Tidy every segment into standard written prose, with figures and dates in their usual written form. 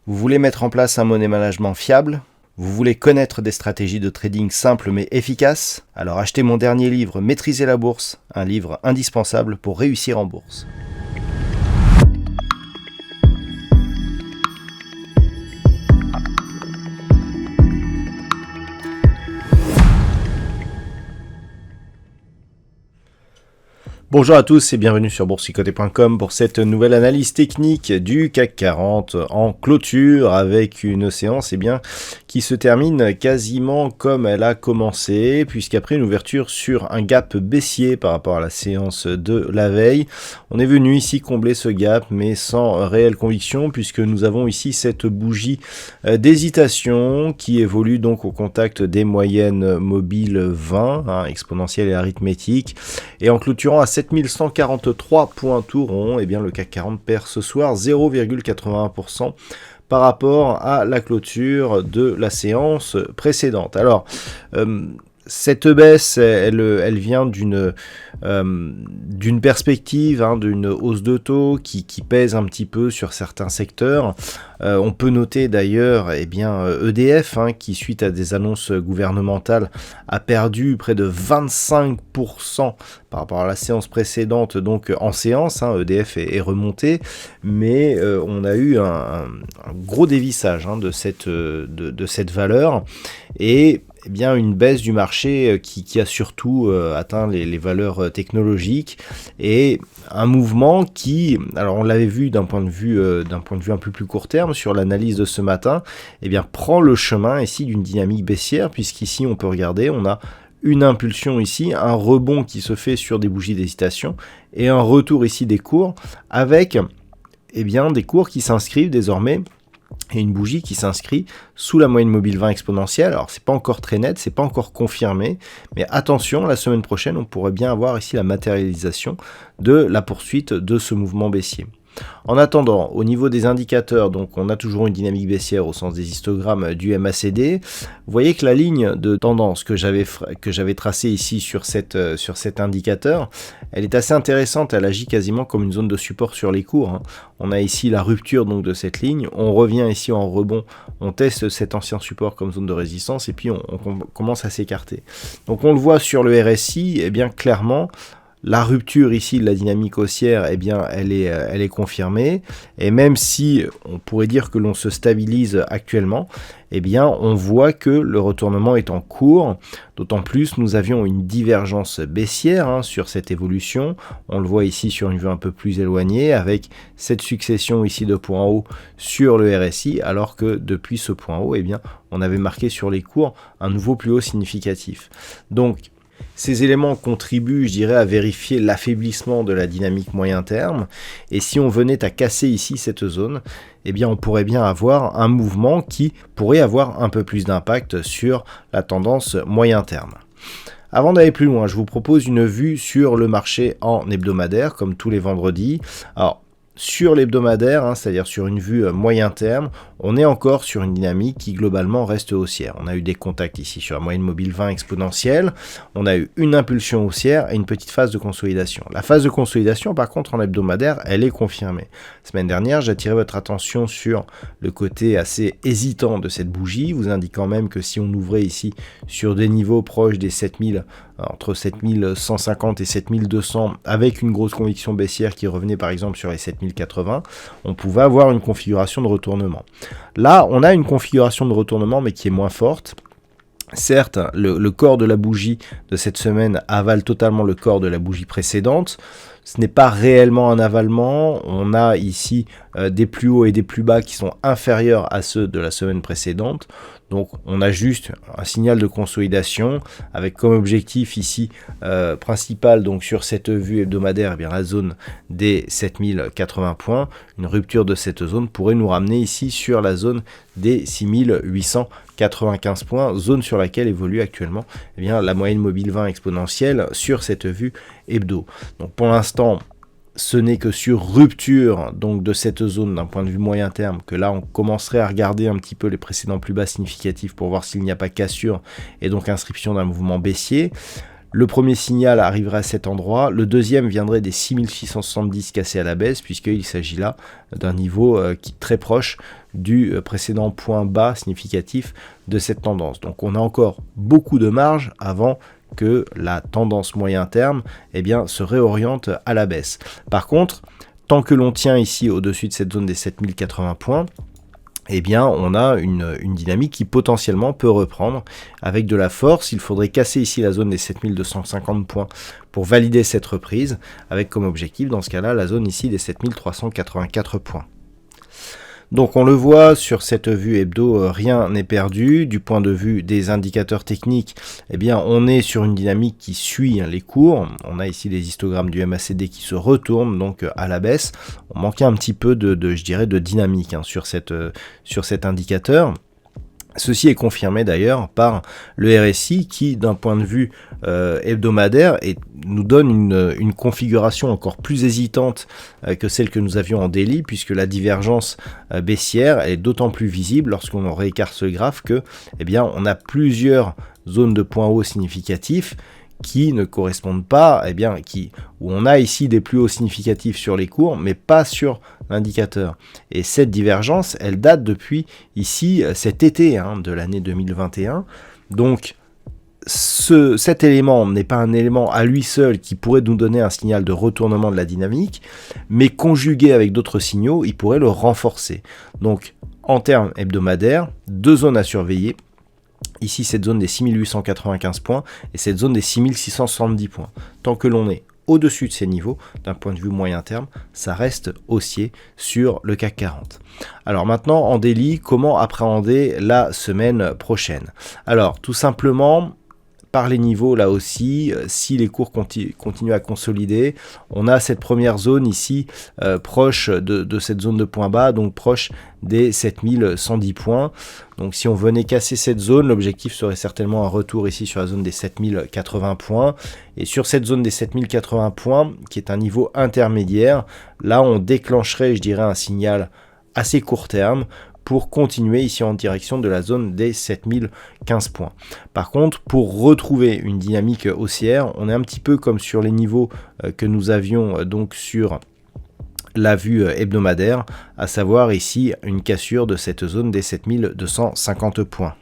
Vous voulez mettre en place un money management fiable? Vous voulez connaître des stratégies de trading simples mais efficaces? Alors achetez mon dernier livre Maîtriser la bourse, un livre indispensable pour réussir en bourse. Bonjour à tous et bienvenue sur boursicoté.com pour cette nouvelle analyse technique du CAC 40 en clôture avec une séance qui se termine quasiment comme elle a commencé, puisqu'après une ouverture sur un gap baissier par rapport à la séance de la veille, on est venu ici combler ce gap mais sans réelle conviction, puisque nous avons ici cette bougie d'hésitation qui évolue donc au contact des moyennes mobiles 20, exponentielles et arithmétiques, et en clôturant à 7143 points tout rond, et bien le CAC 40 perd ce soir 0,81% par rapport à la clôture de la séance précédente. Alors, cette baisse, elle vient d'une perspective, d'une hausse de taux qui pèse un petit peu sur certains secteurs. On peut noter d'ailleurs EDF, qui suite à des annonces gouvernementales a perdu près de 25% par rapport à la séance précédente, donc en séance, EDF est remonté, mais on a eu un gros dévissage de cette valeur, et une baisse du marché qui a surtout atteint les valeurs technologiques, et un mouvement qui, alors on l'avait vu d'un point de vue un peu plus court terme sur l'analyse de ce matin, prend le chemin ici d'une dynamique baissière, puisqu'ici on peut regarder, on a une impulsion ici, un rebond qui se fait sur des bougies d'hésitation, et un retour ici des cours avec des cours qui s'inscrivent désormais, et une bougie qui s'inscrit sous la moyenne mobile 20 exponentielle. Alors c'est pas encore très net, c'est pas encore confirmé, mais attention, la semaine prochaine on pourrait bien avoir ici la matérialisation de la poursuite de ce mouvement baissier. En attendant, au niveau des indicateurs, donc on a toujours une dynamique baissière au sens des histogrammes du MACD. Vous voyez que la ligne de tendance que j'avais tracée ici sur cet indicateur, elle est assez intéressante, elle agit quasiment comme une zone de support sur les cours. On a ici la rupture donc de cette ligne, on revient ici en rebond, on teste cet ancien support comme zone de résistance, et puis on commence à s'écarter. Donc on le voit sur le RSI, clairement, la rupture ici de la dynamique haussière, elle est confirmée, et même si on pourrait dire que l'on se stabilise actuellement, on voit que le retournement est en cours, d'autant plus nous avions une divergence baissière sur cette évolution, on le voit ici sur une vue un peu plus éloignée, avec cette succession ici de points hauts sur le RSI, alors que depuis ce point haut, on avait marqué sur les cours un nouveau plus haut significatif. Donc, ces éléments contribuent, je dirais, à vérifier l'affaiblissement de la dynamique moyen terme, et si on venait à casser ici cette zone, on pourrait bien avoir un mouvement qui pourrait avoir un peu plus d'impact sur la tendance moyen terme. Avant d'aller plus loin, je vous propose une vue sur le marché en hebdomadaire, comme tous les vendredis. Alors, sur l'hebdomadaire, c'est-à-dire sur une vue moyen terme, on est encore sur une dynamique qui globalement reste haussière. On a eu des contacts ici sur la moyenne mobile 20 exponentielle, on a eu une impulsion haussière et une petite phase de consolidation. La phase de consolidation, par contre, en hebdomadaire, elle est confirmée. La semaine dernière, j'attirais votre attention sur le côté assez hésitant de cette bougie, vous indiquant même que si on ouvrait ici sur des niveaux proches des 7000, entre 7150 et 7200, avec une grosse conviction baissière qui revenait par exemple sur les 7080, on pouvait avoir une configuration de retournement. Là, on a une configuration de retournement, mais qui est moins forte. Certes, le corps de la bougie de cette semaine avale totalement le corps de la bougie précédente. Ce n'est pas réellement un avalement, on a ici des plus hauts et des plus bas qui sont inférieurs à ceux de la semaine précédente. Donc on a juste un signal de consolidation avec comme objectif ici principal, donc sur cette vue hebdomadaire, la zone des 7080 points. Une rupture de cette zone pourrait nous ramener ici sur la zone des 6895 points, zone sur laquelle évolue actuellement la moyenne mobile 20 exponentielle sur cette vue hebdo. Donc pour l'instant, ce n'est que sur rupture donc de cette zone d'un point de vue moyen terme que là on commencerait à regarder un petit peu les précédents plus bas significatifs pour voir s'il n'y a pas cassure et donc inscription d'un mouvement baissier. Le premier signal arriverait à cet endroit, le deuxième viendrait des 6670 cassés à la baisse, puisqu'il s'agit là d'un niveau qui est très proche du précédent point bas significatif de cette tendance. Donc on a encore beaucoup de marge avant que la tendance moyen terme se réoriente à la baisse. Par contre, tant que l'on tient ici au-dessus de cette zone des 7080 points, on a une dynamique qui potentiellement peut reprendre avec de la force. Il faudrait casser ici la zone des 7250 points pour valider cette reprise, avec comme objectif dans ce cas-là la zone ici des 7384 points. Donc on le voit sur cette vue hebdo, rien n'est perdu. Du point de vue des indicateurs techniques, on est sur une dynamique qui suit les cours. On a ici les histogrammes du MACD qui se retournent donc à la baisse. On manquait un petit peu de dynamique sur cet indicateur. Ceci est confirmé d'ailleurs par le RSI qui, d'un point de vue hebdomadaire, nous donne une configuration encore plus hésitante que celle que nous avions en daily, puisque la divergence baissière est d'autant plus visible lorsqu'on réécarte le graphe que, on a plusieurs zones de points hauts significatifs qui ne correspondent pas, où on a ici des plus hauts significatifs sur les cours, mais pas sur l'indicateur. Et cette divergence, elle date depuis ici cet été de l'année 2021. Donc, cet élément n'est pas un élément à lui seul qui pourrait nous donner un signal de retournement de la dynamique, mais conjugué avec d'autres signaux, il pourrait le renforcer. Donc, en termes hebdomadaires, deux zones à surveiller. Ici, cette zone des 6895 points et cette zone des 6670 points. Tant que l'on est au-dessus de ces niveaux, d'un point de vue moyen terme, ça reste haussier sur le CAC 40. Alors maintenant, en daily, comment appréhender la semaine prochaine? Alors, tout simplement, par les niveaux là aussi, si les cours continuent à consolider, on a cette première zone ici proche de cette zone de point bas, donc proche des 7110 points. Donc si on venait casser cette zone, l'objectif serait certainement un retour ici sur la zone des 7080 points. Et sur cette zone des 7080 points, qui est un niveau intermédiaire, là on déclencherait, je dirais, un signal assez court terme pour continuer ici en direction de la zone des 7015 points. Par contre, pour retrouver une dynamique haussière, on est un petit peu comme sur les niveaux que nous avions donc sur la vue hebdomadaire, à savoir ici une cassure de cette zone des 7250 points.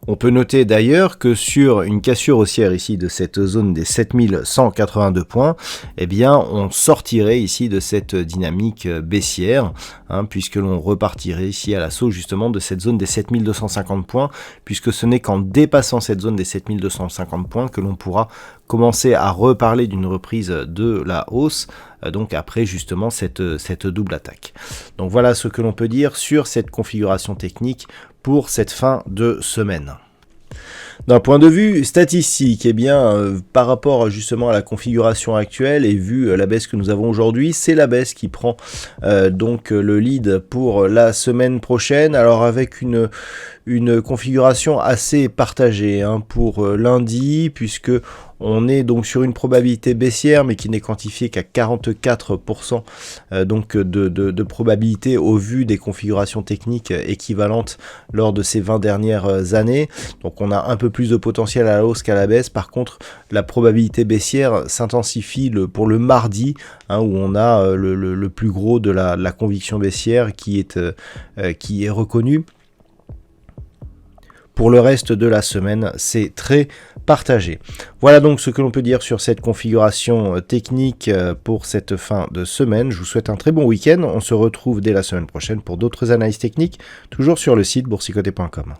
On peut noter d'ailleurs que sur une cassure haussière ici de cette zone des 7182 points, on sortirait ici de cette dynamique baissière, puisque l'on repartirait ici à l'assaut justement de cette zone des 7250 points, puisque ce n'est qu'en dépassant cette zone des 7250 points que l'on pourra commencer à reparler d'une reprise de la hausse, donc après justement cette double attaque. Donc voilà ce que l'on peut dire sur cette configuration technique pour cette fin de semaine. D'un point de vue statistique, par rapport justement à la configuration actuelle et vu la baisse que nous avons aujourd'hui, c'est la baisse qui prend donc le lead pour la semaine prochaine. Alors avec une configuration assez partagée pour lundi, puisque on est donc sur une probabilité baissière, mais qui n'est quantifiée qu'à 44% donc de probabilité au vu des configurations techniques équivalentes lors de ces 20 dernières années. Donc on a un peu plus de potentiel à la hausse qu'à la baisse. Par contre, la probabilité baissière s'intensifie pour le mardi, où on a le plus gros de la conviction baissière qui est reconnue. Pour le reste de la semaine, c'est très partagé. Voilà donc ce que l'on peut dire sur cette configuration technique pour cette fin de semaine. Je vous souhaite un très bon week-end. On se retrouve dès la semaine prochaine pour d'autres analyses techniques, toujours sur le site boursicoté.com.